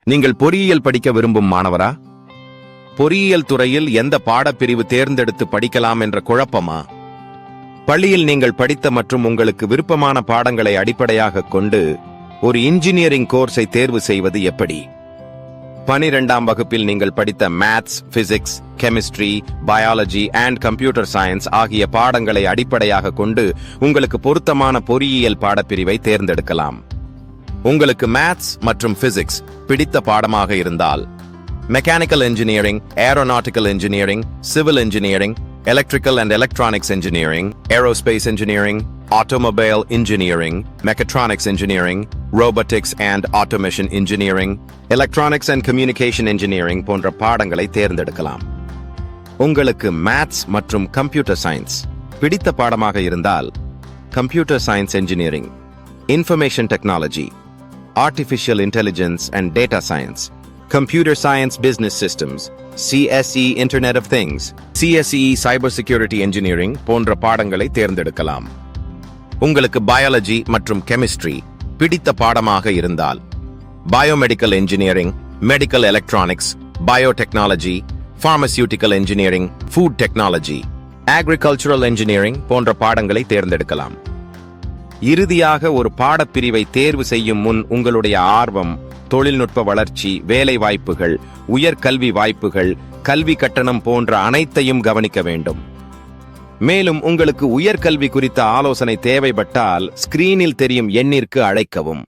நீங்கள் பொறியியல் படிக்க விரும்பும் மாணவரா? பொறியியல் துறையில் எந்த பாடப்பிரிவு தேர்ந்தெடுத்து படிக்கலாம் என்ற குழப்பமா? பள்ளியில் நீங்கள் படித்த மற்றும் உங்களுக்கு விருப்பமான பாடங்களை அடிப்படையாகக் கொண்டு ஒரு இன்ஜினியரிங் கோர்ஸை தேர்வு செய்வது எப்படி? 12ஆம் வகுப்பில் நீங்கள் படித்த maths, physics, chemistry, biology and computer science ஆகிய பாடங்களை அடிப்படையாக கொண்டு உங்களுக்கு பொருத்தமான பொறியியல் பாடப்பிரிவை தேர்ந்தெடுக்கலாம். உங்களுக்கு மேத்ஸ் மற்றும் பிசிக்ஸ் பிடித்த பாடமாக இருந்தால் mechanical engineering, aeronautical engineering, civil engineering, electrical and electronics engineering, aerospace engineering, automobile engineering, mechatronics engineering, robotics and automation engineering, electronics and communication engineering போன்ற பாடங்களை தேர்ந்தெடுக்கலாம். உங்களுக்கு மேத்ஸ் மற்றும் கம்ப்யூட்டர் சயின்ஸ் பிடித்த பாடமாக இருந்தால் computer science engineering, information technology, artificial intelligence and data science, computer science business systems, CSE internet of things, CSE cyber security engineering போன்ற பாடங்களை தேர்ந்தெடுக்கலாம். உங்களுக்கு பயாலஜி மற்றும் கெமிஸ்ட்ரி பிடித்த பாடமாக இருந்தால் biomedical engineering, medical electronics, biotechnology, pharmaceutical engineering, food technology, agricultural engineering போன்ற பாடங்களை தேர்ந்தெடுக்கலாம். இறுதியாக ஒரு பாடப்பிரிவை தேர்வு செய்யும் முன் உங்களுடைய ஆர்வம், தொழில்நுட்ப வளர்ச்சி, வேலை வாய்ப்புகள், உயர்கல்வி வாய்ப்புகள், கல்வி கட்டணம் போன்ற அனைத்தையும் கவனிக்க வேண்டும். மேலும் உங்களுக்கு உயர்கல்வி குறித்த ஆலோசனை தேவைப்பட்டால் ஸ்கிரீனில் தெரியும் எண்ணிற்கு அழைக்கவும்.